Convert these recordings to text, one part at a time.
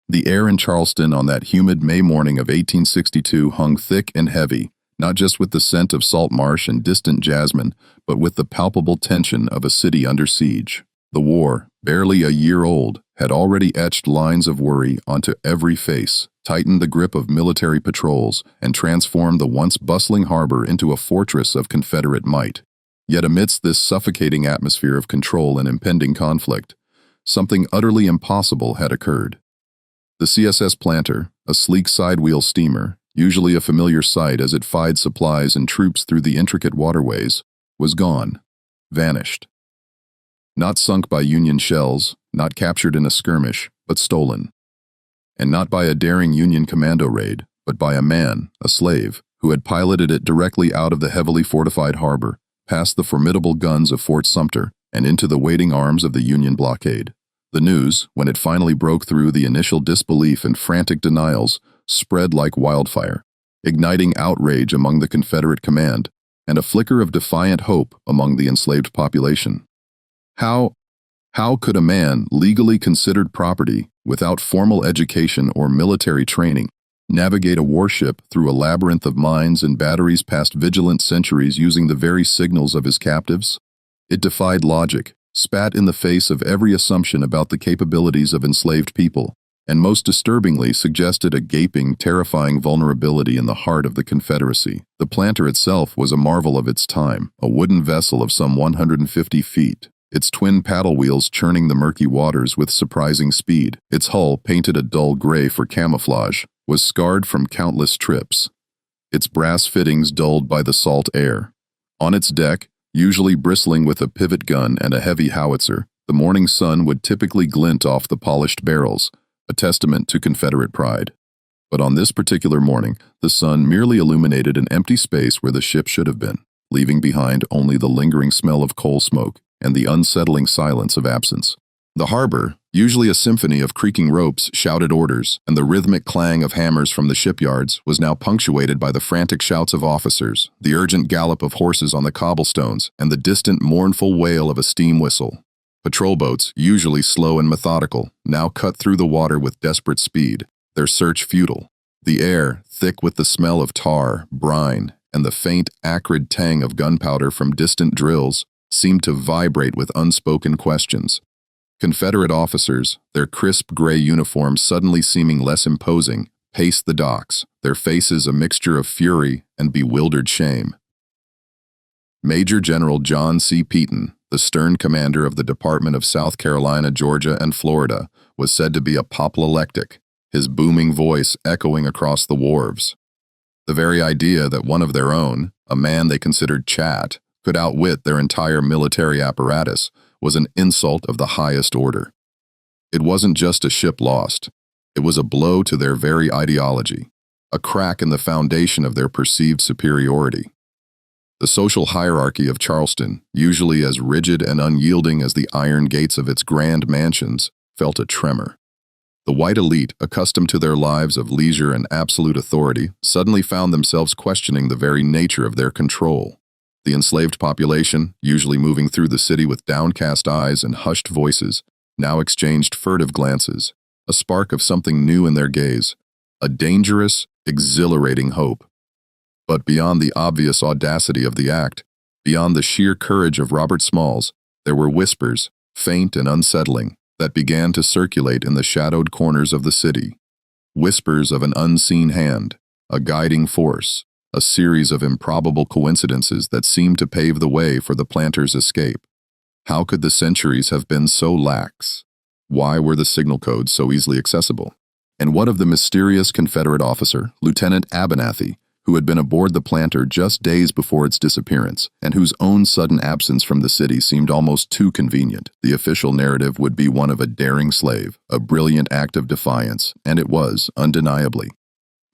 The air in Charleston on that humid May morning of 1862 hung thick and heavy, not just with the scent of salt marsh and distant jasmine, but with the palpable tension of a city under siege. The war, barely a year old, had already etched lines of worry onto every face, tightened the grip of military patrols, and transformed the once bustling harbor into a fortress of Confederate might. Yet amidst this suffocating atmosphere of control and impending conflict, something utterly impossible had occurred. The CSS Planter, a sleek sidewheel steamer, usually a familiar sight as it fied supplies and troops through the intricate waterways, was gone, vanished. Not sunk by Union shells, not captured in a skirmish, but stolen. And not by a daring Union commando raid, but by a man, a slave, who had piloted it directly out of the heavily fortified harbor, past the formidable guns of Fort Sumter, and into the waiting arms of the Union blockade. The news, when it finally broke through the initial disbelief and frantic denials, spread like wildfire, igniting outrage among the Confederate command and a flicker of defiant hope among the enslaved population. How could a man legally considered property, without formal education or military training, navigate a warship through a labyrinth of mines and batteries past vigilant sentries using the very signals of his captives? It defied logic, spat in the face of every assumption about the capabilities of enslaved people, and most disturbingly suggested a gaping, terrifying vulnerability in the heart of the Confederacy. The Planter itself was a marvel of its time, a wooden vessel of some 150 feet, its twin paddle wheels churning the murky waters with surprising speed. Its hull, painted a dull gray for camouflage, was scarred from countless trips, its brass fittings dulled by the salt air. On its deck, usually bristling with a pivot gun and a heavy howitzer, the morning sun would typically glint off the polished barrels, a testament to Confederate pride. But on this particular morning, the sun merely illuminated an empty space where the ship should have been, leaving behind only the lingering smell of coal smoke and the unsettling silence of absence. The harbor, usually a symphony of creaking ropes, shouted orders, and the rhythmic clang of hammers from the shipyards, was now punctuated by the frantic shouts of officers, the urgent gallop of horses on the cobblestones, and the distant mournful wail of a steam whistle. Patrol boats, usually slow and methodical, now cut through the water with desperate speed, their search futile. The air, thick with the smell of tar, brine, and the faint, acrid tang of gunpowder from distant drills, seemed to vibrate with unspoken questions. Confederate officers, their crisp gray uniforms suddenly seeming less imposing, paced the docks, their faces a mixture of fury and bewildered shame. Major General John C. Peton, the stern commander of the Department of South Carolina, Georgia, and Florida, was said to be apoplectic, his booming voice echoing across the wharves. The very idea that one of their own, a man they considered chat, could outwit their entire military apparatus was an insult of the highest order. It wasn't just a ship lost. It was a blow to their very ideology, a crack in the foundation of their perceived superiority. The social hierarchy of Charleston, usually as rigid and unyielding as the iron gates of its grand mansions, felt a tremor. The white elite, accustomed to their lives of leisure and absolute authority, suddenly found themselves questioning the very nature of their control. The enslaved population, usually moving through the city with downcast eyes and hushed voices, now exchanged furtive glances, a spark of something new in their gaze, a dangerous, exhilarating hope. But beyond the obvious audacity of the act, beyond the sheer courage of Robert Smalls, there were whispers, faint and unsettling, that began to circulate in the shadowed corners of the city. Whispers of an unseen hand, a guiding force, a series of improbable coincidences that seemed to pave the way for the Planter's escape. How could the centuries have been so lax? Why were the signal codes so easily accessible? And what of the mysterious Confederate officer, Lieutenant Abernathy, who had been aboard the Planter just days before its disappearance, and whose own sudden absence from the city seemed almost too convenient? The official narrative would be one of a daring slave, a brilliant act of defiance, and it was, undeniably.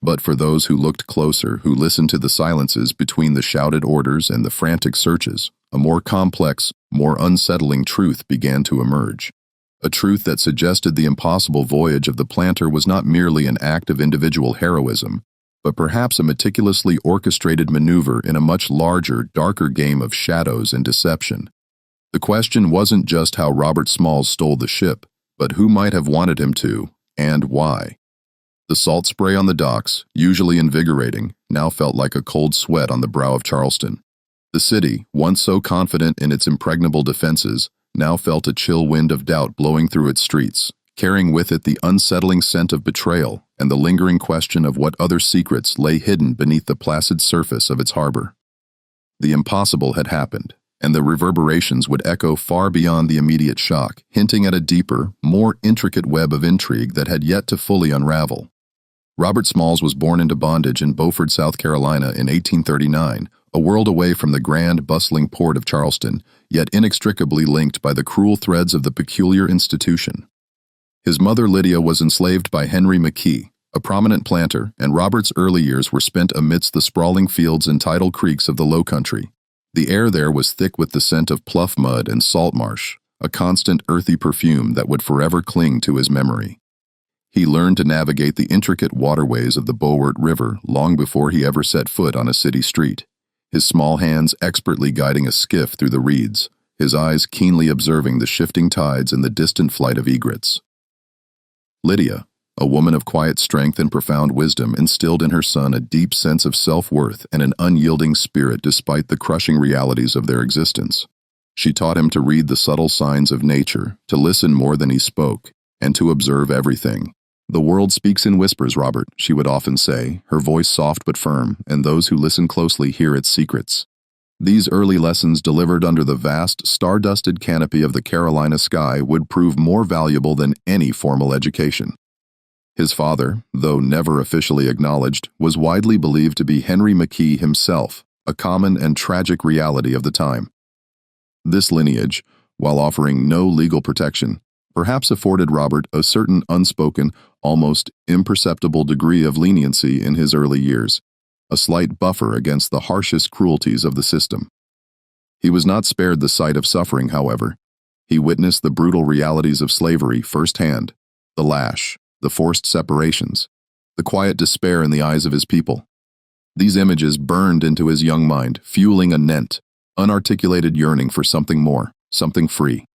But for those who looked closer, who listened to the silences between the shouted orders and the frantic searches, a more complex, more unsettling truth began to emerge. A truth that suggested the impossible voyage of the Planter was not merely an act of individual heroism, but perhaps a meticulously orchestrated maneuver in a much larger, darker game of shadows and deception. The question wasn't just how Robert Smalls stole the ship, but who might have wanted him to, and why. The salt spray on the docks, usually invigorating, now felt like a cold sweat on the brow of Charleston. The city, once so confident in its impregnable defenses, now felt a chill wind of doubt blowing through its streets, carrying with it the unsettling scent of betrayal and the lingering question of what other secrets lay hidden beneath the placid surface of its harbor. The impossible had happened, and the reverberations would echo far beyond the immediate shock, hinting at a deeper, more intricate web of intrigue that had yet to fully unravel. Robert Smalls was born into bondage in Beaufort, South Carolina in 1839, a world away from the grand, bustling port of Charleston, yet inextricably linked by the cruel threads of the peculiar institution. His mother Lydia was enslaved by Henry McKee, a prominent planter, and Robert's early years were spent amidst the sprawling fields and tidal creeks of the Low Country. The air there was thick with the scent of pluff mud and salt marsh, a constant earthy perfume that would forever cling to his memory. He learned to navigate the intricate waterways of the Beaufort River long before he ever set foot on a city street, his small hands expertly guiding a skiff through the reeds, his eyes keenly observing the shifting tides and the distant flight of egrets. Lydia, a woman of quiet strength and profound wisdom, instilled in her son a deep sense of self-worth and an unyielding spirit despite the crushing realities of their existence. She taught him to read the subtle signs of nature, to listen more than he spoke, and to observe everything. "The world speaks in whispers, Robert," she would often say, her voice soft but firm, and those who listen closely hear its secrets. These early lessons delivered under the vast, star-dusted canopy of the Carolina sky would prove more valuable than any formal education. His father, though never officially acknowledged, was widely believed to be Henry McKee himself, a common and tragic reality of the time. This lineage, while offering no legal protection, perhaps afforded Robert a certain unspoken, almost imperceptible degree of leniency in his early years, a slight buffer against the harshest cruelties of the system. He was not spared the sight of suffering, however. He witnessed the brutal realities of slavery firsthand, the lash, the forced separations, the quiet despair in the eyes of his people. These images burned into his young mind, fueling a unarticulated yearning for something more, something free.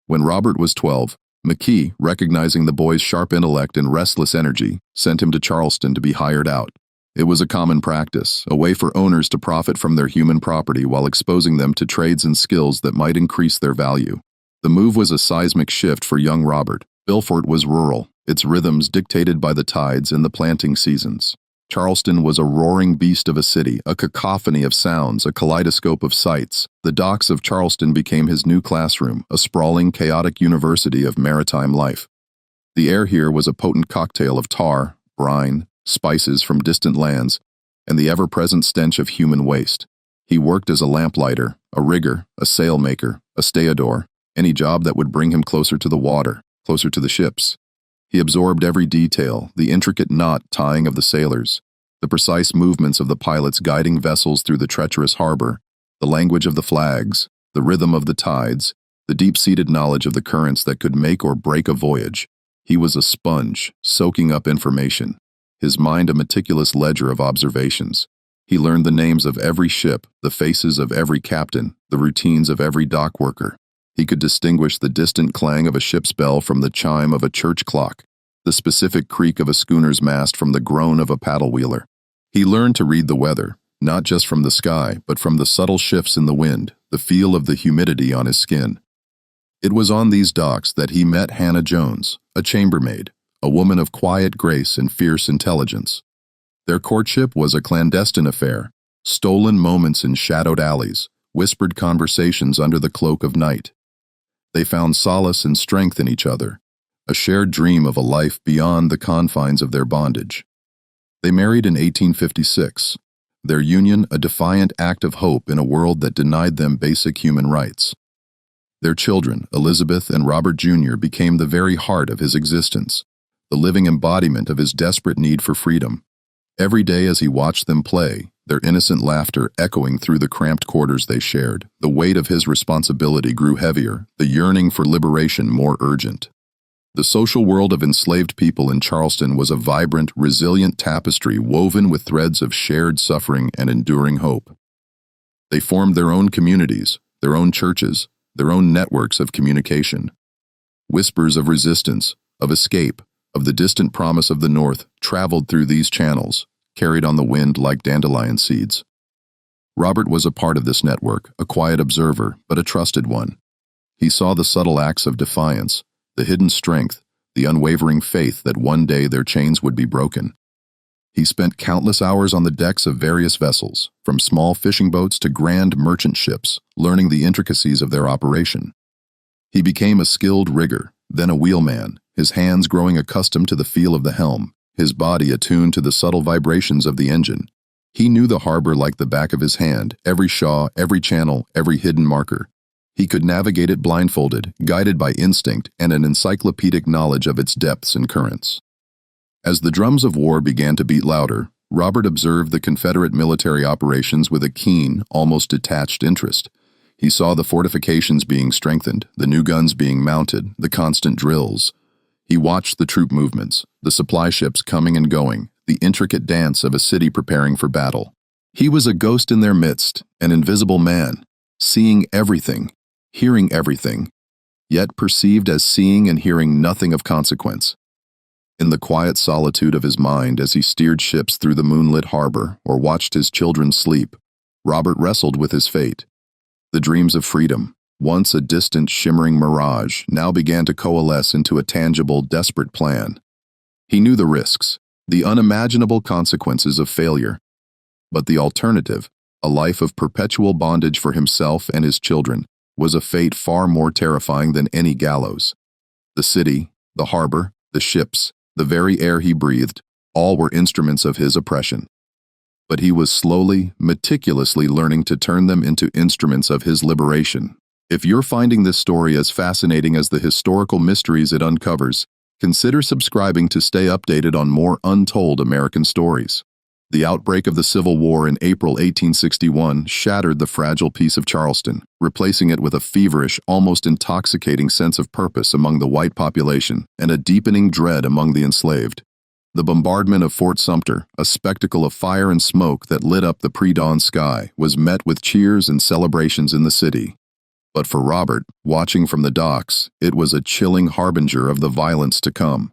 When Robert was 12, McKee, recognizing the boy's sharp intellect and restless energy, sent him to Charleston to be hired out. It was a common practice, a way for owners to profit from their human property while exposing them to trades and skills that might increase their value. The move was a seismic shift for young Robert. Beaufort was rural, its rhythms dictated by the tides and the planting seasons. Charleston was a roaring beast of a city, a cacophony of sounds, a kaleidoscope of sights. The docks of Charleston became his new classroom, a sprawling, chaotic university of maritime life. The air here was a potent cocktail of tar, brine, spices from distant lands, and the ever-present stench of human waste. He worked as a lamplighter, a rigger, a sailmaker, a stevedore, any job that would bring him closer to the water, closer to the ships. He absorbed every detail, the intricate knot tying of the sailors, the precise movements of the pilots guiding vessels through the treacherous harbor, the language of the flags, the rhythm of the tides, the deep-seated knowledge of the currents that could make or break a voyage. He was a sponge, soaking up information, his mind a meticulous ledger of observations. He learned the names of every ship, the faces of every captain, the routines of every dock worker. He could distinguish the distant clang of a ship's bell from the chime of a church clock, the specific creak of a schooner's mast from the groan of a paddle-wheeler. He learned to read the weather, not just from the sky, but from the subtle shifts in the wind, the feel of the humidity on his skin. It was on these docks that he met Hannah Jones, a chambermaid, a woman of quiet grace and fierce intelligence. Their courtship was a clandestine affair, stolen moments in shadowed alleys, whispered conversations under the cloak of night. They found solace and strength in each other, a shared dream of a life beyond the confines of their bondage. They married in 1856, their union a defiant act of hope in a world that denied them basic human rights. Their children, Elizabeth and Robert Jr., became the very heart of his existence, the living embodiment of his desperate need for freedom. Every day as he watched them play, their innocent laughter echoing through the cramped quarters they shared, the weight of his responsibility grew heavier, the yearning for liberation more urgent. The social world of enslaved people in Charleston was a vibrant, resilient tapestry woven with threads of shared suffering and enduring hope. They formed their own communities, their own churches, their own networks of communication. Whispers of resistance, of escape, of the distant promise of the North traveled through these channels, carried on the wind like dandelion seeds. Robert was a part of this network, a quiet observer, but a trusted one. He saw the subtle acts of defiance, the hidden strength, the unwavering faith that one day their chains would be broken. He spent countless hours on the decks of various vessels, from small fishing boats to grand merchant ships, learning the intricacies of their operation. He became a skilled rigger, then a wheelman, his hands growing accustomed to the feel of the helm, his body attuned to the subtle vibrations of the engine. He knew the harbor like the back of his hand, every shaw, every channel, every hidden marker. He could navigate it blindfolded, guided by instinct and an encyclopedic knowledge of its depths and currents. As the drums of war began to beat louder, Robert observed the Confederate military operations with a keen, almost detached interest. He saw the fortifications being strengthened, the new guns being mounted, the constant drills. He watched the troop movements, the supply ships coming and going, the intricate dance of a city preparing for battle. He was a ghost in their midst, an invisible man, seeing everything, hearing everything, yet perceived as seeing and hearing nothing of consequence. In the quiet solitude of his mind as he steered ships through the moonlit harbor or watched his children sleep, Robert wrestled with his fate. The dreams of freedom, once a distant, shimmering mirage, now began to coalesce into a tangible, desperate plan. He knew the risks, the unimaginable consequences of failure. But the alternative, a life of perpetual bondage for himself and his children, was a fate far more terrifying than any gallows. The city, the harbor, the ships, the very air he breathed, all were instruments of his oppression. But he was slowly, meticulously learning to turn them into instruments of his liberation. If you're finding this story as fascinating as the historical mysteries it uncovers, consider subscribing to stay updated on more untold American stories. The outbreak of the Civil War in April 1861 shattered the fragile peace of Charleston, replacing it with a feverish, almost intoxicating sense of purpose among the white population and a deepening dread among the enslaved. The bombardment of Fort Sumter, a spectacle of fire and smoke that lit up the pre-dawn sky, was met with cheers and celebrations in the city. But for Robert, watching from the docks, it was a chilling harbinger of the violence to come.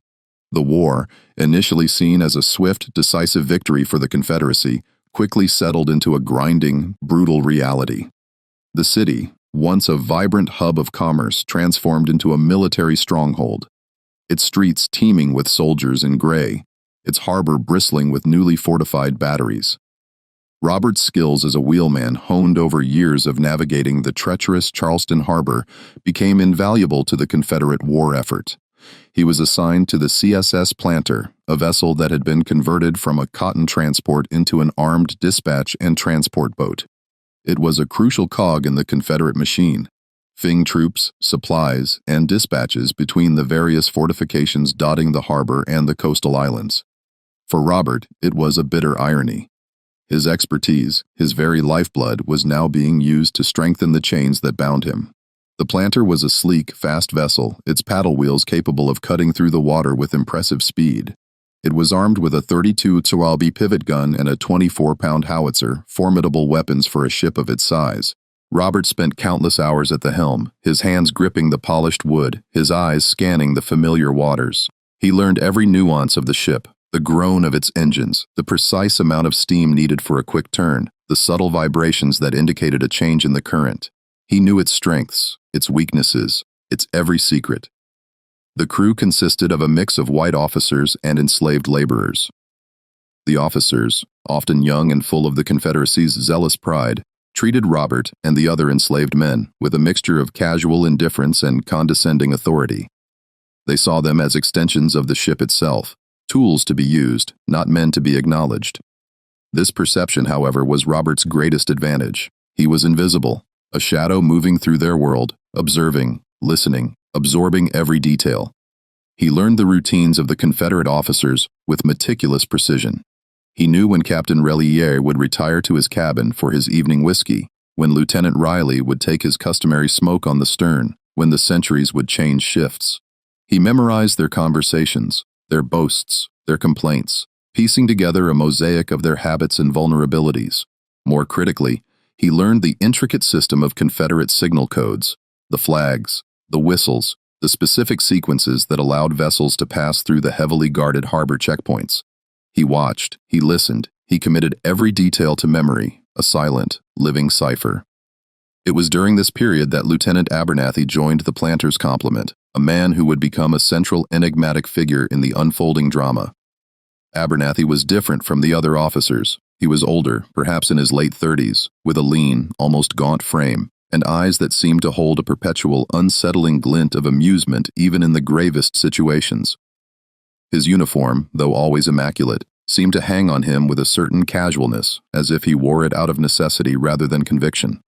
The war, initially seen as a swift, decisive victory for the Confederacy, quickly settled into a grinding, brutal reality. The city, once a vibrant hub of commerce, transformed into a military stronghold. Its streets teeming with soldiers in gray, its harbor bristling with newly fortified batteries. Robert's skills as a wheelman, honed over years of navigating the treacherous Charleston harbor, became invaluable to the Confederate war effort. He was assigned to the CSS Planter, a vessel that had been converted from a cotton transport into an armed dispatch and transport boat. It was a crucial cog in the Confederate machine, fing troops, supplies, and dispatches between the various fortifications dotting the harbor and the coastal islands. For Robert, it was a bitter irony. His expertise, his very lifeblood, was now being used to strengthen the chains that bound him. The Planter was a sleek, fast vessel, its paddle wheels capable of cutting through the water with impressive speed. It was armed with a 32 Tewalby pivot gun and a 24-pound howitzer, formidable weapons for a ship of its size. Robert spent countless hours at the helm, his hands gripping the polished wood, his eyes scanning the familiar waters. He learned every nuance of the ship, the groan of its engines, the precise amount of steam needed for a quick turn, the subtle vibrations that indicated a change in the current. He knew its strengths, its weaknesses, its every secret. The crew consisted of a mix of white officers and enslaved laborers. The officers, often young and full of the Confederacy's zealous pride, treated Robert and the other enslaved men with a mixture of casual indifference and condescending authority. They saw them as extensions of the ship itself, tools to be used, not men to be acknowledged. This perception, however, was Robert's greatest advantage. He was invisible, a shadow moving through their world, observing, listening, absorbing every detail. He learned the routines of the Confederate officers with meticulous precision. He knew when Captain Relier would retire to his cabin for his evening whiskey, when Lieutenant Riley would take his customary smoke on the stern, when the sentries would change shifts. He memorized their conversations, their boasts, their complaints, piecing together a mosaic of their habits and vulnerabilities. More critically, he learned the intricate system of Confederate signal codes, the flags, the whistles, the specific sequences that allowed vessels to pass through the heavily guarded harbor checkpoints. He watched, he listened, he committed every detail to memory, a silent, living cipher. It was during this period that Lieutenant Abernathy joined the planter's complement, a man who would become a central enigmatic figure in the unfolding drama. Abernathy was different from the other officers. He was older, perhaps in his late 30s, with a lean, almost gaunt frame, and eyes that seemed to hold a perpetual, unsettling glint of amusement even in the gravest situations. His uniform, though always immaculate, seemed to hang on him with a certain casualness, as if he wore it out of necessity rather than conviction.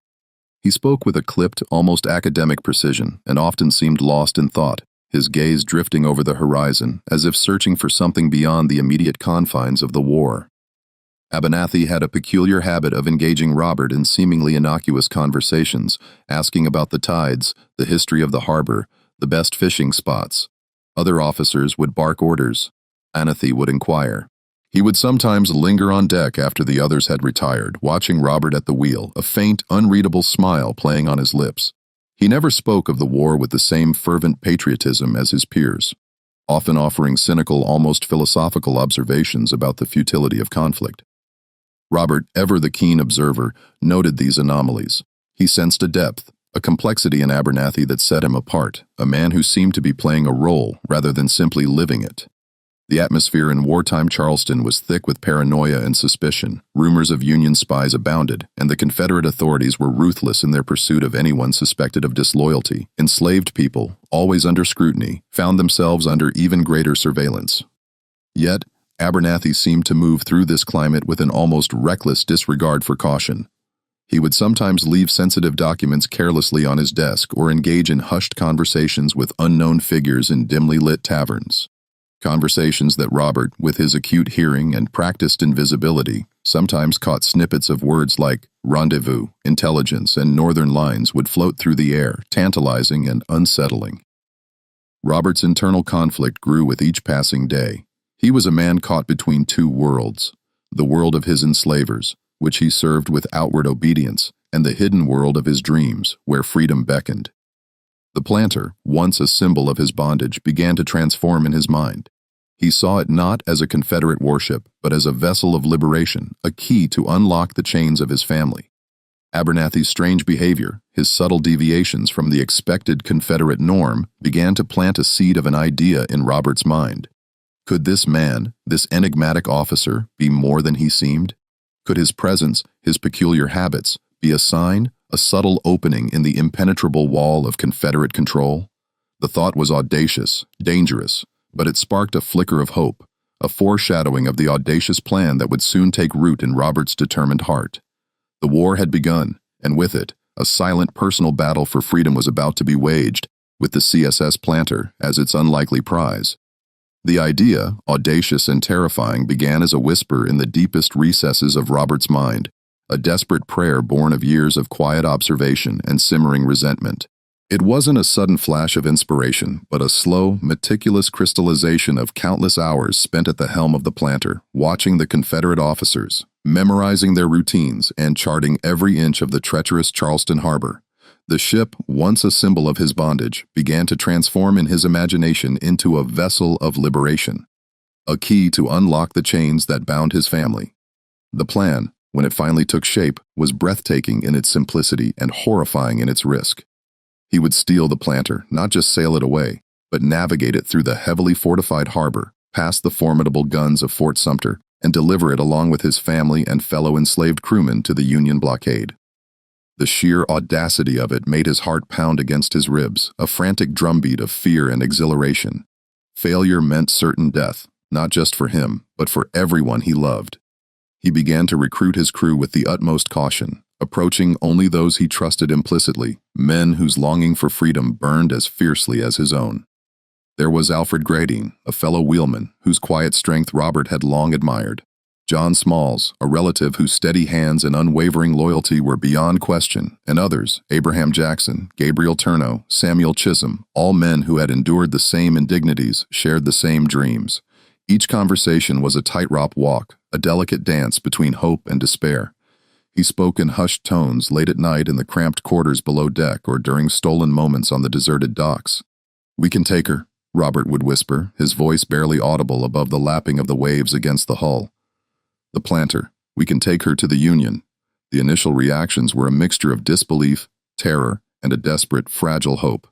He spoke with a clipped, almost academic precision, and often seemed lost in thought, his gaze drifting over the horizon, as if searching for something beyond the immediate confines of the war. Abernathy had a peculiar habit of engaging Robert in seemingly innocuous conversations, asking about the tides, the history of the harbor, the best fishing spots. Other officers would bark orders. Abernathy would inquire. He would sometimes linger on deck after the others had retired, watching Robert at the wheel, a faint, unreadable smile playing on his lips. He never spoke of the war with the same fervent patriotism as his peers, often offering cynical, almost philosophical observations about the futility of conflict. Robert, ever the keen observer, noted these anomalies. He sensed a depth, a complexity in Abernathy that set him apart, a man who seemed to be playing a role rather than simply living it. The atmosphere in wartime Charleston was thick with paranoia and suspicion. Rumors of Union spies abounded, and the Confederate authorities were ruthless in their pursuit of anyone suspected of disloyalty. Enslaved people, always under scrutiny, found themselves under even greater surveillance. Yet, Abernathy seemed to move through this climate with an almost reckless disregard for caution. He would sometimes leave sensitive documents carelessly on his desk or engage in hushed conversations with unknown figures in dimly lit taverns. Conversations that Robert, with his acute hearing and practiced invisibility, sometimes caught snippets of words like rendezvous, intelligence, and northern lines would float through the air, tantalizing and unsettling. Robert's internal conflict grew with each passing day. He was a man caught between two worlds, the world of his enslavers, which he served with outward obedience, and the hidden world of his dreams, where freedom beckoned. The planter, once a symbol of his bondage, began to transform in his mind. He saw it not as a Confederate warship, but as a vessel of liberation, a key to unlock the chains of his family. Abernathy's strange behavior, his subtle deviations from the expected Confederate norm, began to plant a seed of an idea in Robert's mind. Could this man, this enigmatic officer, be more than he seemed? Could his presence, his peculiar habits, be a sign, a subtle opening in the impenetrable wall of Confederate control? The thought was audacious, dangerous, but it sparked a flicker of hope, a foreshadowing of the audacious plan that would soon take root in Robert's determined heart. The war had begun, and with it, a silent personal battle for freedom was about to be waged, with the CSS Planter as its unlikely prize. The idea, audacious and terrifying, began as a whisper in the deepest recesses of Robert's mind, a desperate prayer born of years of quiet observation and simmering resentment. It wasn't a sudden flash of inspiration, but a slow, meticulous crystallization of countless hours spent at the helm of the planter, watching the Confederate officers, memorizing their routines, and charting every inch of the treacherous Charleston harbor. The ship, once a symbol of his bondage, began to transform in his imagination into a vessel of liberation, a key to unlock the chains that bound his family. The plan, when it finally took shape, was breathtaking in its simplicity and horrifying in its risk. He would steal the planter, not just sail it away, but navigate it through the heavily fortified harbor, past the formidable guns of Fort Sumter, and deliver it along with his family and fellow enslaved crewmen to the Union blockade. The sheer audacity of it made his heart pound against his ribs, a frantic drumbeat of fear and exhilaration. Failure meant certain death, not just for him, but for everyone he loved. He began to recruit his crew with the utmost caution, approaching only those he trusted implicitly, men whose longing for freedom burned as fiercely as his own. There was Alfred Grading, a fellow wheelman, whose quiet strength Robert had long admired. John Smalls, a relative whose steady hands and unwavering loyalty were beyond question, and others, Abraham Jackson, Gabriel Turno, Samuel Chisholm, all men who had endured the same indignities, shared the same dreams. Each conversation was a tightrope walk, a delicate dance between hope and despair. He spoke in hushed tones late at night in the cramped quarters below deck or during stolen moments on the deserted docks. "We can take her," Robert would whisper, his voice barely audible above the lapping of the waves against the hull. "The planter. We can take her to the Union." The initial reactions were a mixture of disbelief, terror, and a desperate, fragile hope.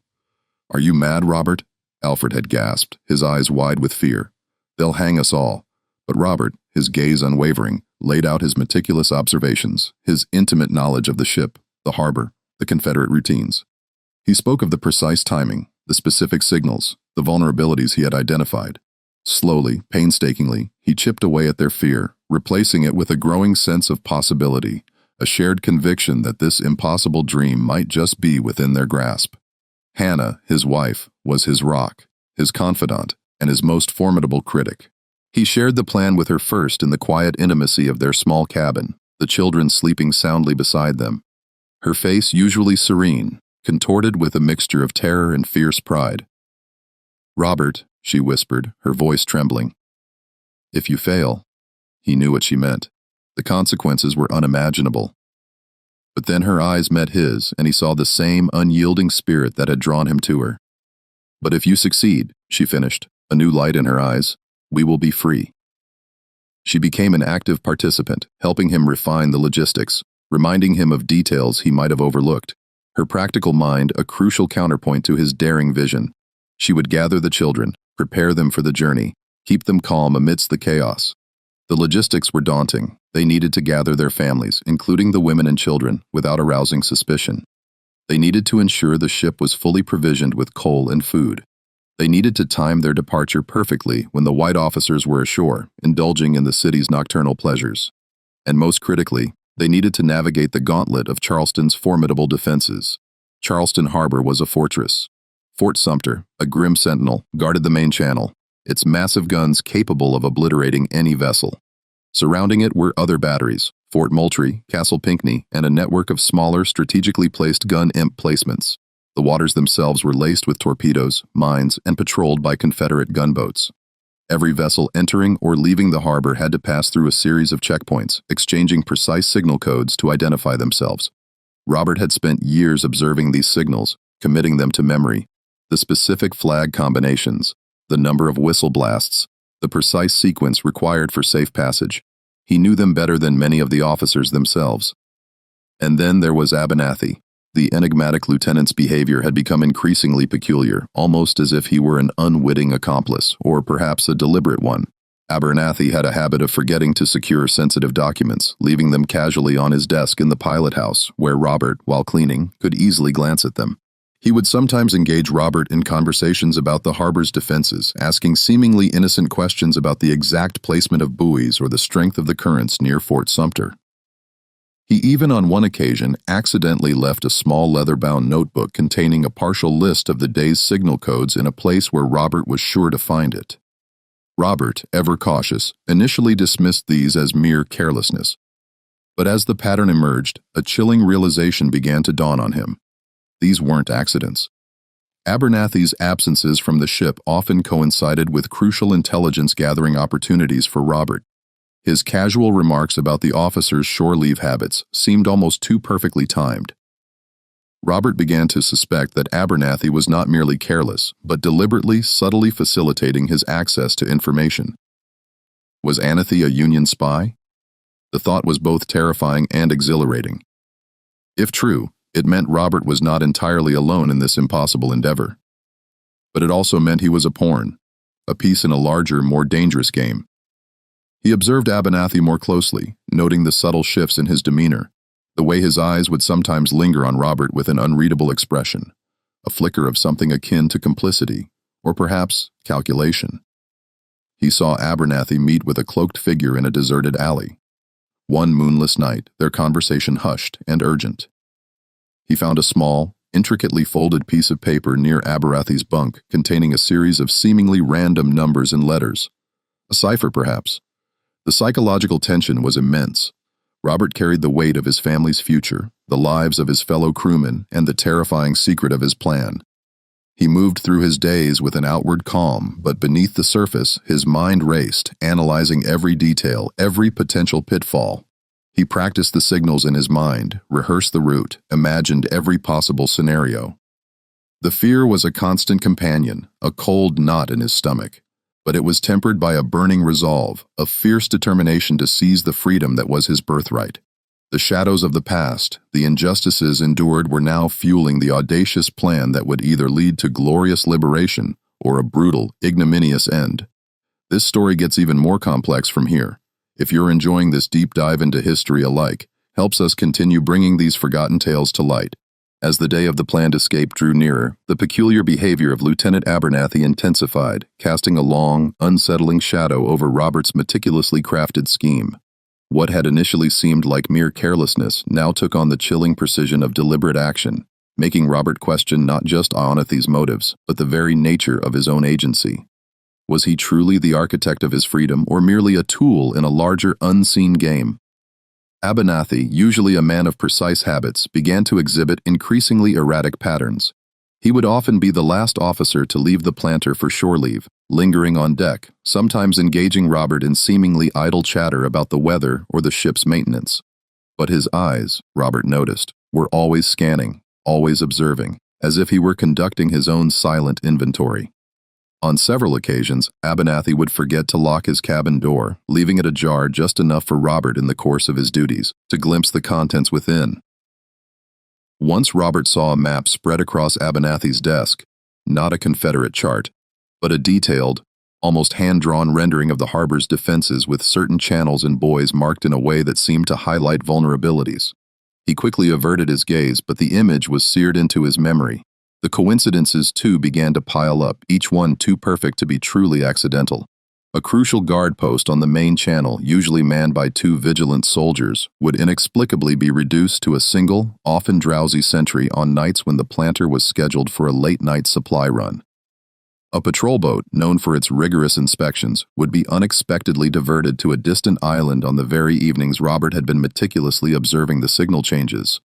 "Are you mad, Robert?" Alfred had gasped, his eyes wide with fear. "They'll hang us all." But Robert, his gaze unwavering, laid out his meticulous observations, his intimate knowledge of the ship, the harbor, the Confederate routines. He spoke of the precise timing, the specific signals, the vulnerabilities he had identified. Slowly, painstakingly, he chipped away at their fear, replacing it with a growing sense of possibility, a shared conviction that this impossible dream might just be within their grasp. Hannah, his wife, was his rock, his confidant, and his most formidable critic. He shared the plan with her first in the quiet intimacy of their small cabin, the children sleeping soundly beside them. Her face usually serene, contorted with a mixture of terror and fierce pride. "Robert," she whispered, her voice trembling. "If you fail," he knew what she meant. The consequences were unimaginable. But then her eyes met his, and he saw the same unyielding spirit that had drawn him to her. "But if you succeed," she finished, a new light in her eyes, "we will be free." She became an active participant, helping him refine the logistics, reminding him of details he might have overlooked. Her practical mind a crucial counterpoint to his daring vision. She would gather the children, prepare them for the journey, keep them calm amidst the chaos. The logistics were daunting. They needed to gather their families, including the women and children, without arousing suspicion. They needed to ensure the ship was fully provisioned with coal and food. They needed to time their departure perfectly when the white officers were ashore, indulging in the city's nocturnal pleasures. And most critically, they needed to navigate the gauntlet of Charleston's formidable defenses. Charleston Harbor was a fortress. Fort Sumter, a grim sentinel, guarded the main channel, its massive guns capable of obliterating any vessel. Surrounding it were other batteries, Fort Moultrie, Castle Pinckney, and a network of smaller, strategically placed gun emplacements. The waters themselves were laced with torpedoes, mines, and patrolled by Confederate gunboats. Every vessel entering or leaving the harbor had to pass through a series of checkpoints, exchanging precise signal codes to identify themselves. Robert had spent years observing these signals, committing them to memory. The specific flag combinations, the number of whistle blasts, the precise sequence required for safe passage. He knew them better than many of the officers themselves. And then there was Abernathy. The enigmatic lieutenant's behavior had become increasingly peculiar, almost as if he were an unwitting accomplice, or perhaps a deliberate one. Abernathy had a habit of forgetting to secure sensitive documents, leaving them casually on his desk in the pilot house, where Robert, while cleaning, could easily glance at them. He would sometimes engage Robert in conversations about the harbor's defenses, asking seemingly innocent questions about the exact placement of buoys or the strength of the currents near Fort Sumter. He even on one occasion accidentally left a small leather-bound notebook containing a partial list of the day's signal codes in a place where Robert was sure to find it. Robert, ever cautious, initially dismissed these as mere carelessness. But as the pattern emerged, a chilling realization began to dawn on him. These weren't accidents. Abernathy's absences from the ship often coincided with crucial intelligence-gathering opportunities for Robert. His casual remarks about the officers' shore leave habits seemed almost too perfectly timed. Robert began to suspect that Abernathy was not merely careless, but deliberately, subtly facilitating his access to information. Was Anathy a Union spy? The thought was both terrifying and exhilarating. If true, it meant Robert was not entirely alone in this impossible endeavor. But it also meant he was a pawn, a piece in a larger, more dangerous game. He observed Abernathy more closely, noting the subtle shifts in his demeanor, the way his eyes would sometimes linger on Robert with an unreadable expression, a flicker of something akin to complicity, or perhaps calculation. He saw Abernathy meet with a cloaked figure in a deserted alley. One moonless night, their conversation hushed and urgent. He found a small, intricately folded piece of paper near Abernathy's bunk containing a series of seemingly random numbers and letters. A cipher, perhaps. The psychological tension was immense. Robert carried the weight of his family's future, the lives of his fellow crewmen, and the terrifying secret of his plan. He moved through his days with an outward calm, but beneath the surface, his mind raced, analyzing every detail, every potential pitfall. He practiced the signals in his mind, rehearsed the route, imagined every possible scenario. The fear was a constant companion, a cold knot in his stomach. But it was tempered by a burning resolve, a fierce determination to seize the freedom that was his birthright. The shadows of the past, the injustices endured, were now fueling the audacious plan that would either lead to glorious liberation or a brutal, ignominious end. This story gets even more complex from here. If you're enjoying this deep dive into history alike, helps us continue bringing these forgotten tales to light. As the day of the planned escape drew nearer, the peculiar behavior of Lieutenant Abernathy intensified, casting a long, unsettling shadow over Robert's meticulously crafted scheme. What had initially seemed like mere carelessness now took on the chilling precision of deliberate action, making Robert question not just Abernathy's motives, but the very nature of his own agency. Was he truly the architect of his freedom, or merely a tool in a larger, unseen game? Abernathy, usually a man of precise habits, began to exhibit increasingly erratic patterns. He would often be the last officer to leave the planter for shore leave, lingering on deck, sometimes engaging Robert in seemingly idle chatter about the weather or the ship's maintenance. But his eyes, Robert noticed, were always scanning, always observing, as if he were conducting his own silent inventory. On several occasions, Abernathy would forget to lock his cabin door, leaving it ajar just enough for Robert in the course of his duties to glimpse the contents within. Once Robert saw a map spread across Abernathy's desk, not a Confederate chart, but a detailed, almost hand-drawn rendering of the harbor's defenses with certain channels and buoys marked in a way that seemed to highlight vulnerabilities. He quickly averted his gaze, but the image was seared into his memory. The coincidences, too, began to pile up, each one too perfect to be truly accidental. A crucial guard post on the main channel, usually manned by 2 vigilant soldiers, would inexplicably be reduced to a single, often drowsy sentry on nights when the planter was scheduled for a late-night supply run. A patrol boat, known for its rigorous inspections, would be unexpectedly diverted to a distant island on the very evenings Robert had been meticulously observing the signal changes.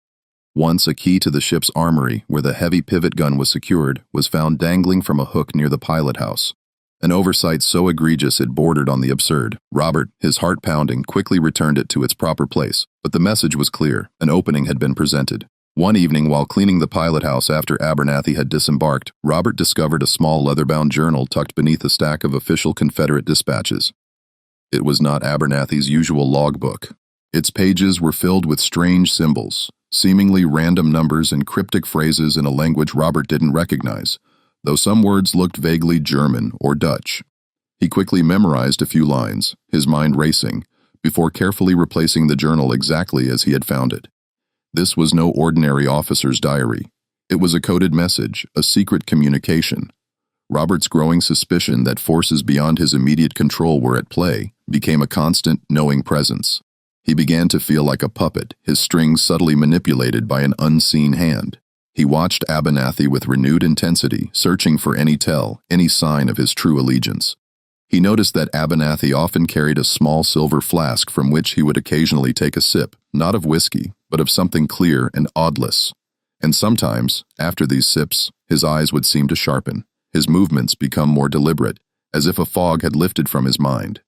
Once a key to the ship's armory, where the heavy pivot gun was secured, was found dangling from a hook near the pilot house. An oversight so egregious it bordered on the absurd. Robert, his heart pounding, quickly returned it to its proper place, but the message was clear. An opening had been presented. One evening, while cleaning the pilot house after Abernathy had disembarked, Robert discovered a small leather-bound journal tucked beneath a stack of official Confederate dispatches. It was not Abernathy's usual logbook. Its pages were filled with strange symbols, seemingly random numbers and cryptic phrases in a language Robert didn't recognize, though some words looked vaguely German or Dutch. He quickly memorized a few lines, his mind racing, before carefully replacing the journal exactly as he had found it. This was no ordinary officer's diary. It was a coded message, a secret communication. Robert's growing suspicion that forces beyond his immediate control were at play became a constant, knowing presence. He began to feel like a puppet, his strings subtly manipulated by an unseen hand. He watched Abernathy with renewed intensity, searching for any tell, any sign of his true allegiance. He noticed that Abernathy often carried a small silver flask from which he would occasionally take a sip, not of whiskey, but of something clear and odorless. And sometimes, after these sips, his eyes would seem to sharpen, his movements become more deliberate, as if a fog had lifted from his mind.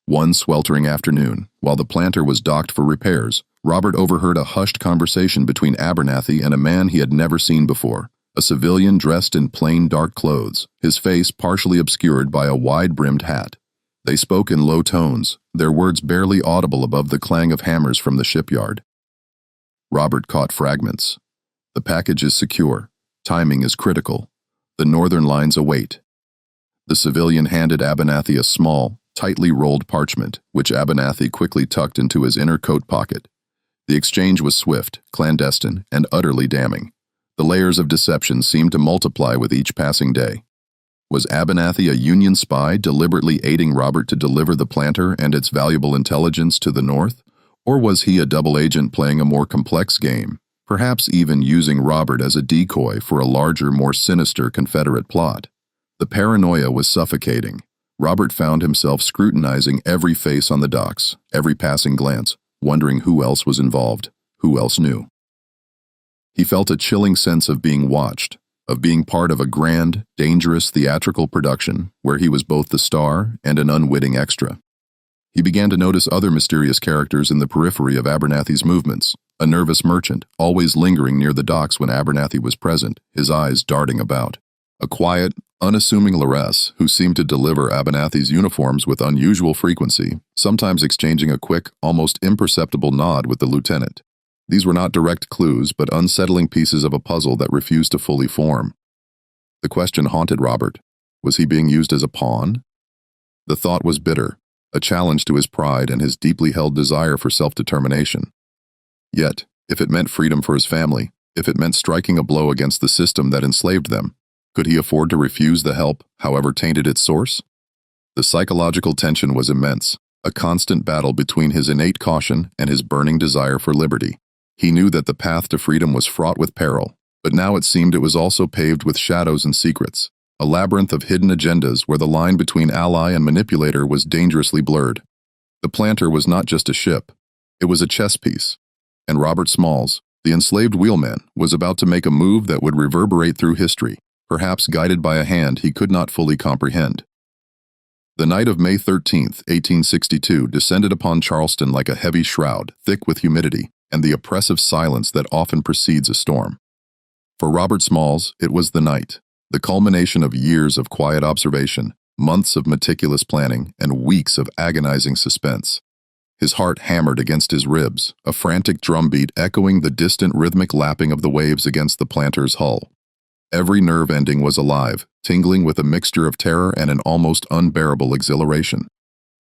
One sweltering afternoon, while the planter was docked for repairs, Robert overheard a hushed conversation between Abernathy and a man he had never seen before, a civilian dressed in plain dark clothes, his face partially obscured by a wide-brimmed hat. They spoke in low tones, their words barely audible above the clang of hammers from the shipyard. Robert caught fragments. The package is secure. Timing is critical. The northern lines await. The civilian handed Abernathy a small, tightly rolled parchment, which Abernathy quickly tucked into his inner coat pocket. The exchange was swift, clandestine, and utterly damning. The layers of deception seemed to multiply with each passing day. Was Abernathy a Union spy deliberately aiding Robert to deliver the planter and its valuable intelligence to the North? Or was he a double agent playing a more complex game, perhaps even using Robert as a decoy for a larger, more sinister Confederate plot? The paranoia was suffocating. Robert found himself scrutinizing every face on the docks, every passing glance, wondering who else was involved, who else knew. He felt a chilling sense of being watched, of being part of a grand, dangerous theatrical production where he was both the star and an unwitting extra. He began to notice other mysterious characters in the periphery of Abernathy's movements, a nervous merchant, always lingering near the docks when Abernathy was present, his eyes darting about. A quiet, unassuming lairess who seemed to deliver Abernathy's uniforms with unusual frequency, sometimes exchanging a quick, almost imperceptible nod with the lieutenant. These were not direct clues, but unsettling pieces of a puzzle that refused to fully form. The question haunted Robert. Was he being used as a pawn? The thought was bitter, a challenge to his pride and his deeply held desire for self-determination. Yet, if it meant freedom for his family, if it meant striking a blow against the system that enslaved them, could he afford to refuse the help, however tainted its source? The psychological tension was immense, a constant battle between his innate caution and his burning desire for liberty. He knew that the path to freedom was fraught with peril, but now it seemed it was also paved with shadows and secrets, a labyrinth of hidden agendas where the line between ally and manipulator was dangerously blurred. The planter was not just a ship, it was a chess piece, and Robert Smalls, the enslaved wheelman, was about to make a move that would reverberate through history, perhaps guided by a hand he could not fully comprehend. The night of May 13, 1862, descended upon Charleston like a heavy shroud, thick with humidity, and the oppressive silence that often precedes a storm. For Robert Smalls, it was the night, the culmination of years of quiet observation, months of meticulous planning, and weeks of agonizing suspense. His heart hammered against his ribs, a frantic drumbeat echoing the distant rhythmic lapping of the waves against the planter's hull. Every nerve ending was alive, tingling with a mixture of terror and an almost unbearable exhilaration.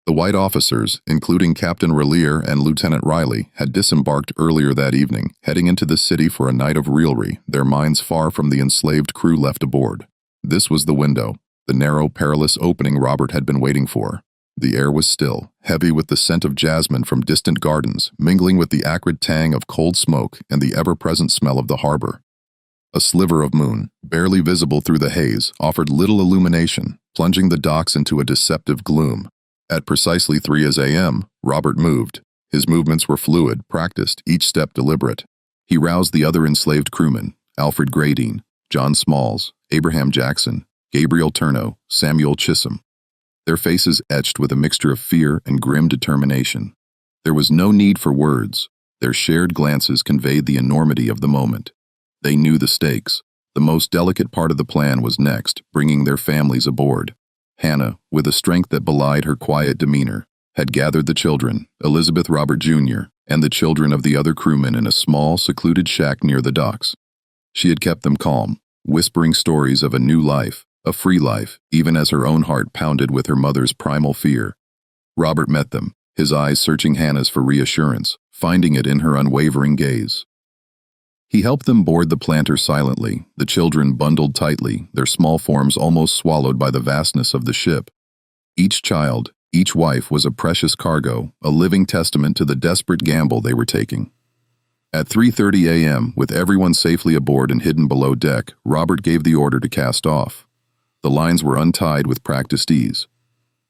The white officers, including Captain Relier and Lieutenant Riley, had disembarked earlier that evening, heading into the city for a night of revelry, their minds far from the enslaved crew left aboard. This was the window, the narrow, perilous opening Robert had been waiting for. The air was still, heavy with the scent of jasmine from distant gardens, mingling with the acrid tang of cold smoke and the ever-present smell of the harbor. A sliver of moon, barely visible through the haze, offered little illumination, plunging the docks into a deceptive gloom. At precisely 3 a.m., Robert moved. His movements were fluid, practiced, each step deliberate. He roused the other enslaved crewmen, Alfred Gradine, John Smalls, Abraham Jackson, Gabriel Turno, Samuel Chisholm, their faces etched with a mixture of fear and grim determination. There was no need for words. Their shared glances conveyed the enormity of the moment. They knew the stakes. The most delicate part of the plan was next, bringing their families aboard. Hannah, with a strength that belied her quiet demeanor, had gathered the children, Elizabeth Robert Jr., and the children of the other crewmen in a small, secluded shack near the docks. She had kept them calm, whispering stories of a new life, a free life, even as her own heart pounded with her mother's primal fear. Robert met them, his eyes searching Hannah's for reassurance, finding it in her unwavering gaze. He helped them board the planter silently, the children bundled tightly, their small forms almost swallowed by the vastness of the ship. Each child, each wife was a precious cargo, a living testament to the desperate gamble they were taking. At 3:30 a.m., with everyone safely aboard and hidden below deck, Robert gave the order to cast off. The lines were untied with practiced ease.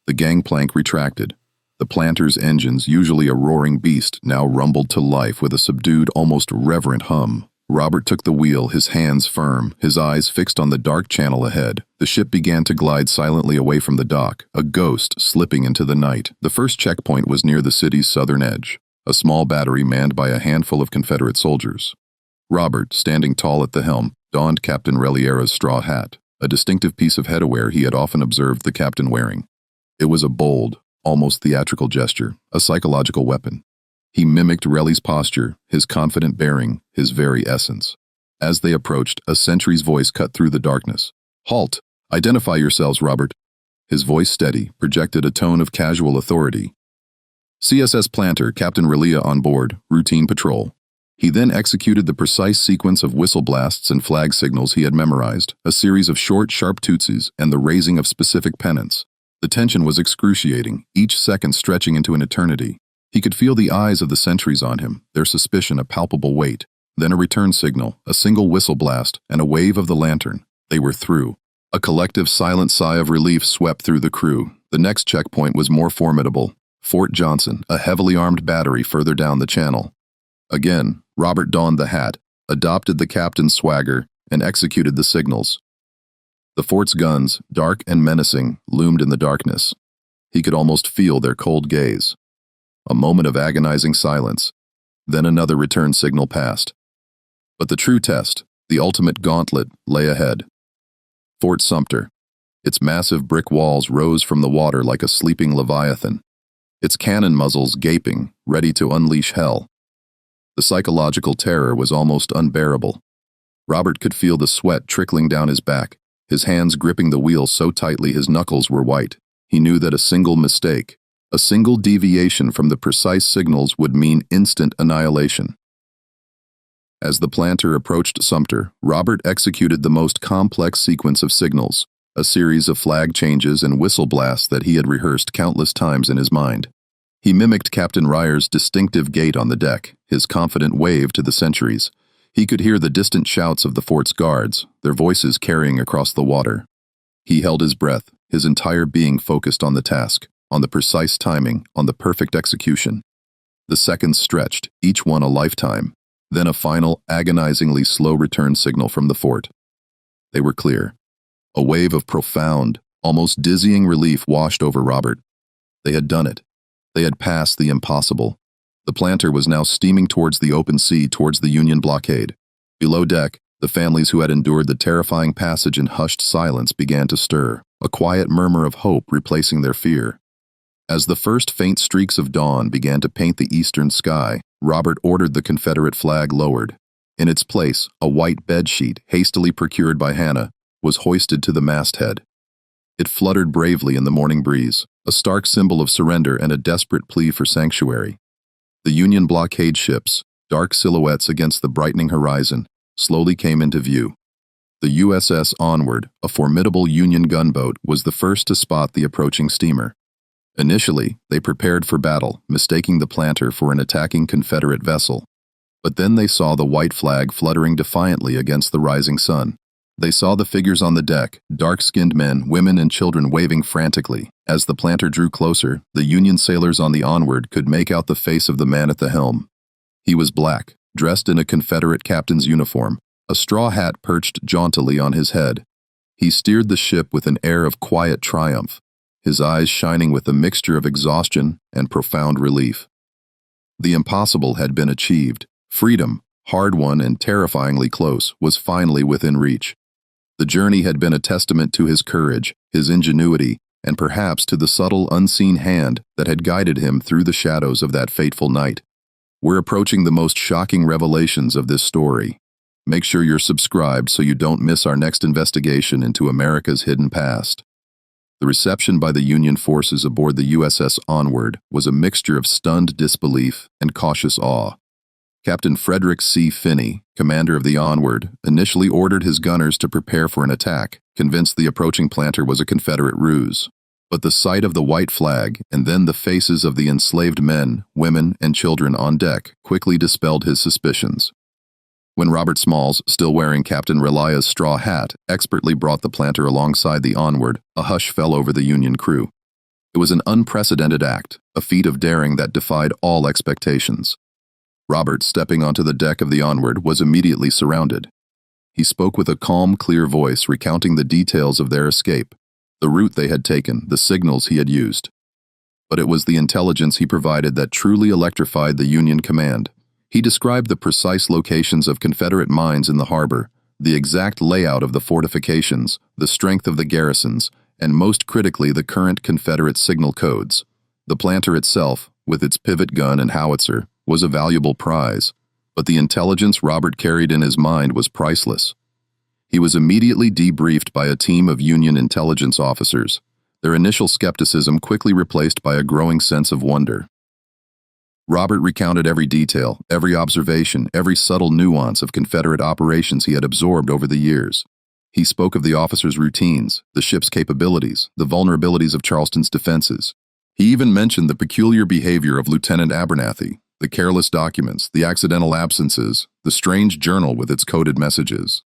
The gangplank retracted. The planter's engines, usually a roaring beast, now rumbled to life with a subdued, almost reverent hum. Robert took the wheel, his hands firm, his eyes fixed on the dark channel ahead. The ship began to glide silently away from the dock, a ghost slipping into the night. The first checkpoint was near the city's southern edge, a small battery manned by a handful of Confederate soldiers. Robert, standing tall at the helm, donned Captain Reliera's straw hat, a distinctive piece of headwear he had often observed the captain wearing. It was a bold, almost theatrical gesture, a psychological weapon. He mimicked Relly's posture, his confident bearing, his very essence. As they approached, a sentry's voice cut through the darkness. "Halt! Identify yourselves, Robert." His voice steady, projected a tone of casual authority. "CSS Planter, Captain Relia on board, routine patrol." He then executed the precise sequence of whistle blasts and flag signals he had memorized, a series of short, sharp tootsies and the raising of specific pennants. The tension was excruciating, each second stretching into an eternity. He could feel the eyes of the sentries on him, their suspicion a palpable weight. Then a return signal, a single whistle blast, and a wave of the lantern. They were through. A collective silent sigh of relief swept through the crew. The next checkpoint was more formidable. Fort Johnson, a heavily armed battery further down the channel. Again, Robert donned the hat, adopted the captain's swagger, and executed the signals. The fort's guns, dark and menacing, loomed in the darkness. He could almost feel their cold gaze. A moment of agonizing silence. Then another return signal passed. But the true test, the ultimate gauntlet, lay ahead. Fort Sumter. Its massive brick walls rose from the water like a sleeping leviathan, its cannon muzzles gaping, ready to unleash hell. The psychological terror was almost unbearable. Robert could feel the sweat trickling down his back, his hands gripping the wheel so tightly his knuckles were white. He knew that a single mistake, a single deviation from the precise signals would mean instant annihilation. As the planter approached Sumter, Robert executed the most complex sequence of signals, a series of flag changes and whistle blasts that he had rehearsed countless times in his mind. He mimicked Captain Ryer's distinctive gait on the deck, his confident wave to the sentries. He could hear the distant shouts of the fort's guards, their voices carrying across the water. He held his breath, his entire being focused on the task, on the precise timing, on the perfect execution. The seconds stretched, each one a lifetime, then a final, agonizingly slow return signal from the fort. They were clear. A wave of profound, almost dizzying relief washed over Robert. They had done it. They had passed the impossible. The planter was now steaming towards the open sea, towards the Union blockade. Below deck, the families who had endured the terrifying passage in hushed silence began to stir, a quiet murmur of hope replacing their fear. As the first faint streaks of dawn began to paint the eastern sky, Robert ordered the Confederate flag lowered. In its place, a white bedsheet, hastily procured by Hannah, was hoisted to the masthead. It fluttered bravely in the morning breeze, a stark symbol of surrender and a desperate plea for sanctuary. The Union blockade ships, dark silhouettes against the brightening horizon, slowly came into view. The USS Onward, a formidable Union gunboat, was the first to spot the approaching steamer. Initially, they prepared for battle, mistaking the planter for an attacking Confederate vessel. But then they saw the white flag fluttering defiantly against the rising sun. They saw the figures on the deck, dark-skinned men, women, and children waving frantically. As the planter drew closer, the Union sailors on the Onward could make out the face of the man at the helm. He was black, dressed in a Confederate captain's uniform, a straw hat perched jauntily on his head. He steered the ship with an air of quiet triumph, his eyes shining with a mixture of exhaustion and profound relief. The impossible had been achieved. Freedom, hard-won and terrifyingly close, was finally within reach. The journey had been a testament to his courage, his ingenuity, and perhaps to the subtle, unseen hand that had guided him through the shadows of that fateful night. We're approaching the most shocking revelations of this story. Make sure you're subscribed so you don't miss our next investigation into America's hidden past. The reception by the Union forces aboard the USS Onward was a mixture of stunned disbelief and cautious awe. Captain Frederick C. Finney, commander of the Onward, initially ordered his gunners to prepare for an attack, convinced the approaching planter was a Confederate ruse. But the sight of the white flag, and then the faces of the enslaved men, women, and children on deck, quickly dispelled his suspicions. When Robert Smalls, still wearing Captain Relia's straw hat, expertly brought the planter alongside the Onward, a hush fell over the Union crew. It was an unprecedented act, a feat of daring that defied all expectations. Robert, stepping onto the deck of the Onward, was immediately surrounded. He spoke with a calm, clear voice, recounting the details of their escape, the route they had taken, the signals he had used. But it was the intelligence he provided that truly electrified the Union command. He described the precise locations of Confederate mines in the harbor, the exact layout of the fortifications, the strength of the garrisons, and most critically the current Confederate signal codes. The planter itself, with its pivot gun and howitzer, was a valuable prize, but the intelligence Robert carried in his mind was priceless. He was immediately debriefed by a team of Union intelligence officers, their initial skepticism quickly replaced by a growing sense of wonder. Robert recounted every detail, every observation, every subtle nuance of Confederate operations he had absorbed over the years. He spoke of the officers' routines, the ship's capabilities, the vulnerabilities of Charleston's defenses. He even mentioned the peculiar behavior of Lieutenant Abernathy, the careless documents, the accidental absences, the strange journal with its coded messages.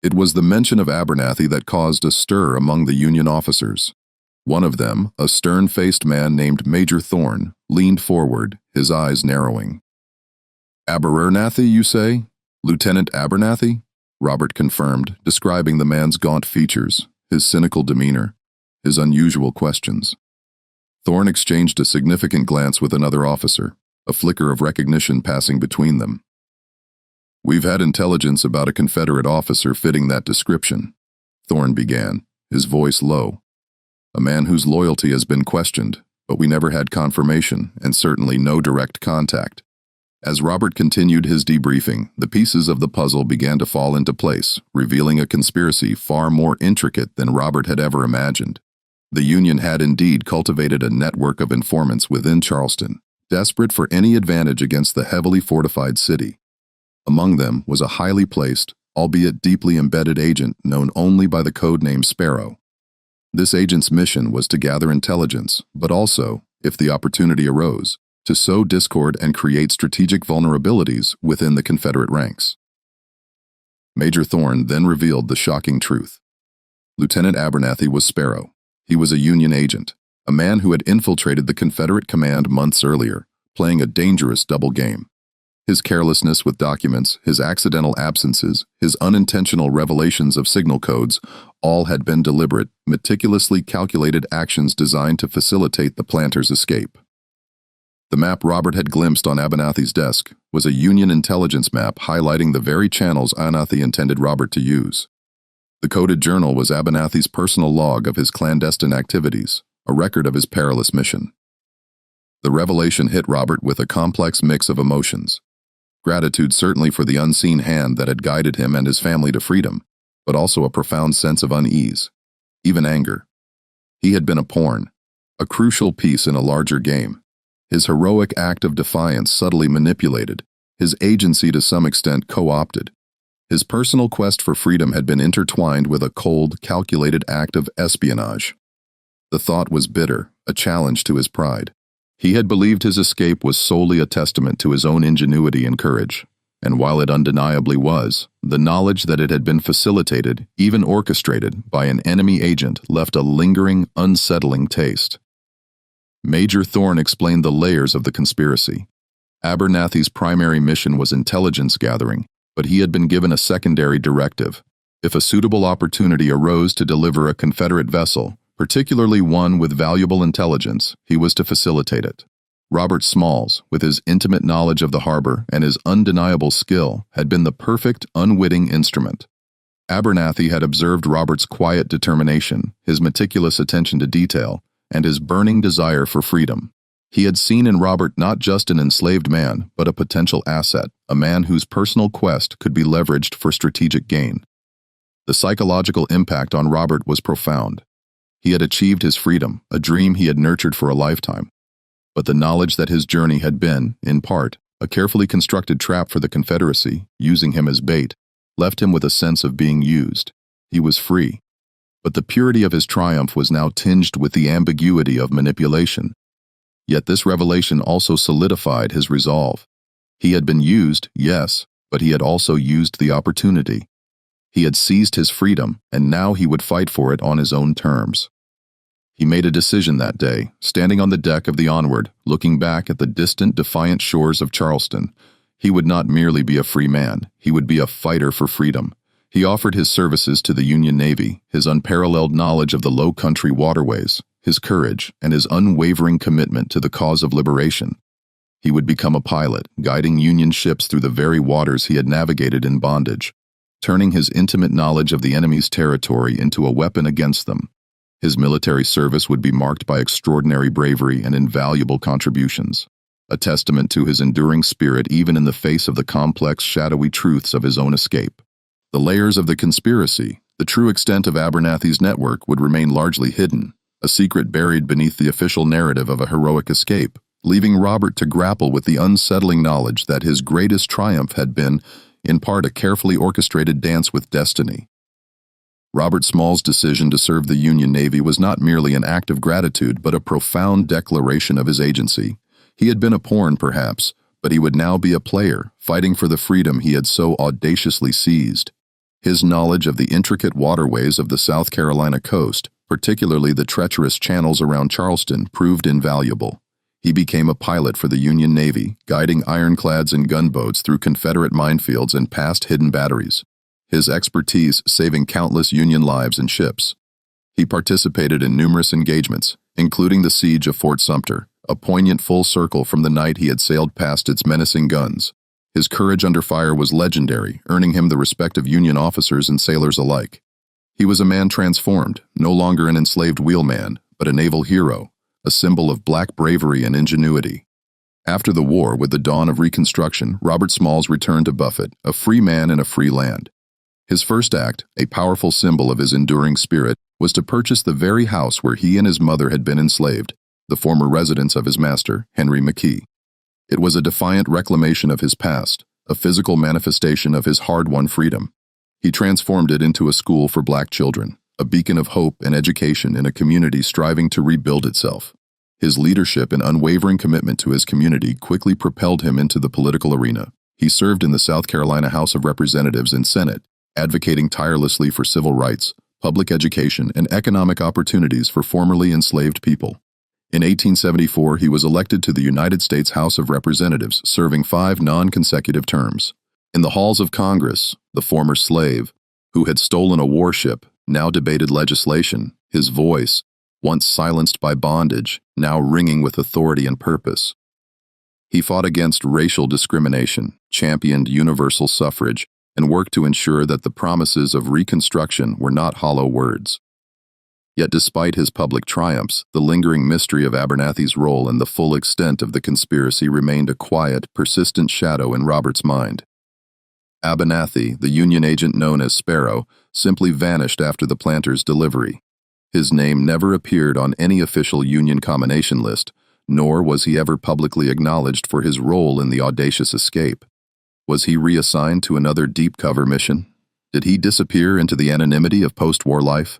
It was the mention of Abernathy that caused a stir among the Union officers. One of them, a stern-faced man named Major Thorne, leaned forward, his eyes narrowing. "Abernathy, you say? Lieutenant Abernathy?" Robert confirmed, describing the man's gaunt features, his cynical demeanor, his unusual questions. Thorne exchanged a significant glance with another officer, a flicker of recognition passing between them. "We've had intelligence about a Confederate officer fitting that description," Thorne began, his voice low. "A man whose loyalty has been questioned, but we never had confirmation and certainly no direct contact." As Robert continued his debriefing, the pieces of the puzzle began to fall into place, revealing a conspiracy far more intricate than Robert had ever imagined. The Union had indeed cultivated a network of informants within Charleston, desperate for any advantage against the heavily fortified city. Among them was a highly placed, albeit deeply embedded agent known only by the code name Sparrow. This agent's mission was to gather intelligence, but also, if the opportunity arose, to sow discord and create strategic vulnerabilities within the Confederate ranks. Major Thorne then revealed the shocking truth. Lieutenant Abernathy was Sparrow. He was a Union agent, a man who had infiltrated the Confederate command months earlier, playing a dangerous double game. His carelessness with documents, his accidental absences, his unintentional revelations of signal codes, all had been deliberate, meticulously calculated actions designed to facilitate the planter's escape. The map Robert had glimpsed on Abernathy's desk was a Union intelligence map highlighting the very channels Abernathy intended Robert to use. The coded journal was Abernathy's personal log of his clandestine activities, a record of his perilous mission. The revelation hit Robert with a complex mix of emotions. Gratitude certainly for the unseen hand that had guided him and his family to freedom, but also a profound sense of unease, even anger. He had been a pawn, a crucial piece in a larger game. His heroic act of defiance subtly manipulated, his agency to some extent co-opted. His personal quest for freedom had been intertwined with a cold, calculated act of espionage. The thought was bitter, a challenge to his pride. He had believed his escape was solely a testament to his own ingenuity and courage, and while it undeniably was, the knowledge that it had been facilitated, even orchestrated, by an enemy agent left a lingering, unsettling taste. Major Thorne explained the layers of the conspiracy. Abernathy's primary mission was intelligence gathering, but he had been given a secondary directive. If a suitable opportunity arose to deliver a Confederate vessel, particularly one with valuable intelligence, he was to facilitate it. Robert Smalls, with his intimate knowledge of the harbor and his undeniable skill, had been the perfect, unwitting instrument. Abernathy had observed Robert's quiet determination, his meticulous attention to detail, and his burning desire for freedom. He had seen in Robert not just an enslaved man, but a potential asset, a man whose personal quest could be leveraged for strategic gain. The psychological impact on Robert was profound. He had achieved his freedom, a dream he had nurtured for a lifetime. But the knowledge that his journey had been, in part, a carefully constructed trap for the Confederacy, using him as bait, left him with a sense of being used. He was free. But the purity of his triumph was now tinged with the ambiguity of manipulation. Yet this revelation also solidified his resolve. He had been used, yes, but he had also used the opportunity. He had seized his freedom, and now he would fight for it on his own terms. He made a decision that day, standing on the deck of the Onward, looking back at the distant, defiant shores of Charleston. He would not merely be a free man, he would be a fighter for freedom. He offered his services to the Union Navy, his unparalleled knowledge of the low-country waterways, his courage, and his unwavering commitment to the cause of liberation. He would become a pilot, guiding Union ships through the very waters he had navigated in bondage, turning his intimate knowledge of the enemy's territory into a weapon against them. His military service would be marked by extraordinary bravery and invaluable contributions, a testament to his enduring spirit even in the face of the complex, shadowy truths of his own escape. The layers of the conspiracy, the true extent of Abernathy's network, would remain largely hidden, a secret buried beneath the official narrative of a heroic escape, leaving Robert to grapple with the unsettling knowledge that his greatest triumph had been, in part, a carefully orchestrated dance with destiny. Robert Small's decision to serve the Union Navy was not merely an act of gratitude, but a profound declaration of his agency. He had been a pawn, perhaps, but he would now be a player, fighting for the freedom he had so audaciously seized. His knowledge of the intricate waterways of the South Carolina coast, particularly the treacherous channels around Charleston, proved invaluable. He became a pilot for the Union Navy, guiding ironclads and gunboats through Confederate minefields and past hidden batteries, his expertise saving countless Union lives and ships. He participated in numerous engagements, including the siege of Fort Sumter, a poignant full circle from the night he had sailed past its menacing guns. His courage under fire was legendary, earning him the respect of Union officers and sailors alike. He was a man transformed, no longer an enslaved wheelman, but a naval hero, a symbol of black bravery and ingenuity. After the war, with the dawn of Reconstruction, Robert Smalls returned to Buffett, a free man in a free land. His first act, a powerful symbol of his enduring spirit, was to purchase the very house where he and his mother had been enslaved, the former residence of his master, Henry McKee. It was a defiant reclamation of his past, a physical manifestation of his hard-won freedom. He transformed it into a school for black children, a beacon of hope and education in a community striving to rebuild itself. His leadership and unwavering commitment to his community quickly propelled him into the political arena. He served in the South Carolina House of Representatives and Senate, advocating tirelessly for civil rights, public education, and economic opportunities for formerly enslaved people. In 1874, he was elected to the United States House of Representatives, serving 5 non-consecutive terms. In the halls of Congress, the former slave, who had stolen a warship, now debated legislation, his voice, once silenced by bondage, now ringing with authority and purpose. He fought against racial discrimination, championed universal suffrage, and worked to ensure that the promises of Reconstruction were not hollow words. Yet despite his public triumphs, the lingering mystery of Abernathy's role and the full extent of the conspiracy remained a quiet, persistent shadow in Robert's mind. Abernathy, the Union agent known as Sparrow, simply vanished after the planter's delivery. His name never appeared on any official Union combination list, nor was he ever publicly acknowledged for his role in the audacious escape. Was he reassigned to another deep-cover mission? Did he disappear into the anonymity of post-war life?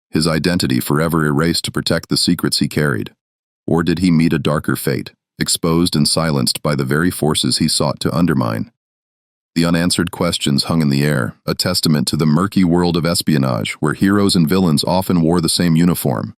His identity forever erased to protect the secrets he carried? Or did he meet a darker fate, exposed and silenced by the very forces he sought to undermine? The unanswered questions hung in the air, a testament to the murky world of espionage where heroes and villains often wore the same uniform.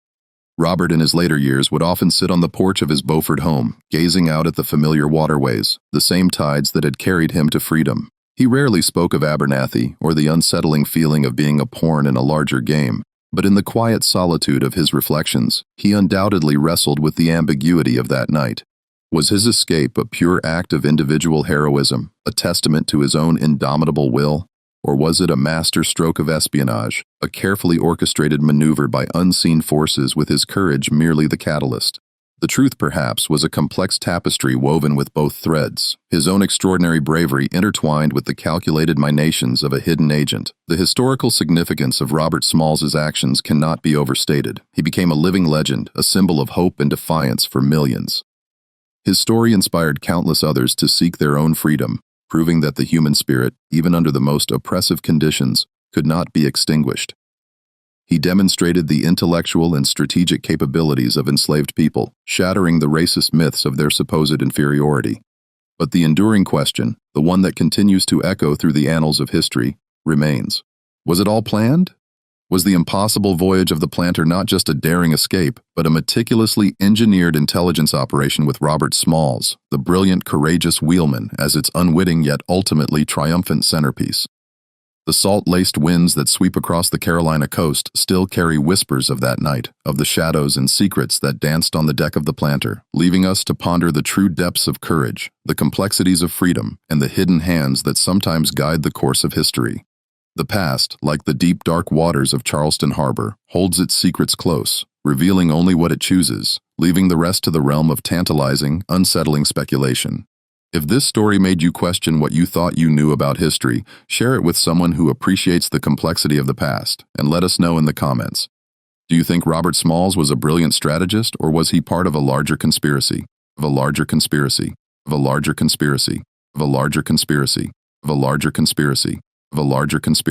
Robert in his later years would often sit on the porch of his Beaufort home, gazing out at the familiar waterways, the same tides that had carried him to freedom. He rarely spoke of Abernathy or the unsettling feeling of being a pawn in a larger game, but in the quiet solitude of his reflections, he undoubtedly wrestled with the ambiguity of that night. Was his escape a pure act of individual heroism, a testament to his own indomitable will? Or was it a master stroke of espionage, a carefully orchestrated maneuver by unseen forces with his courage merely the catalyst? The truth, perhaps, was a complex tapestry woven with both threads, his own extraordinary bravery intertwined with the calculated machinations of a hidden agent. The historical significance of Robert Smalls's actions cannot be overstated. He became a living legend, a symbol of hope and defiance for millions. His story inspired countless others to seek their own freedom, proving that the human spirit, even under the most oppressive conditions, could not be extinguished. He demonstrated the intellectual and strategic capabilities of enslaved people, shattering the racist myths of their supposed inferiority. But the enduring question, the one that continues to echo through the annals of history, remains. Was it all planned? Was the impossible voyage of the planter not just a daring escape, but a meticulously engineered intelligence operation with Robert Smalls, the brilliant, courageous wheelman, as its unwitting yet ultimately triumphant centerpiece? The salt-laced winds that sweep across the Carolina coast still carry whispers of that night, of the shadows and secrets that danced on the deck of the planter, leaving us to ponder the true depths of courage, the complexities of freedom, and the hidden hands that sometimes guide the course of history. The past, like the deep, dark waters of Charleston Harbor, holds its secrets close, revealing only what it chooses, leaving the rest to the realm of tantalizing, unsettling speculation. If this story made you question what you thought you knew about history, share it with someone who appreciates the complexity of the past, and let us know in the comments. Do you think Robert Smalls was a brilliant strategist, or was he part of a larger conspiracy? Of a larger conspiracy? Of a larger conspiracy? Of a larger conspiracy? Of a larger conspiracy? Of a larger conspiracy?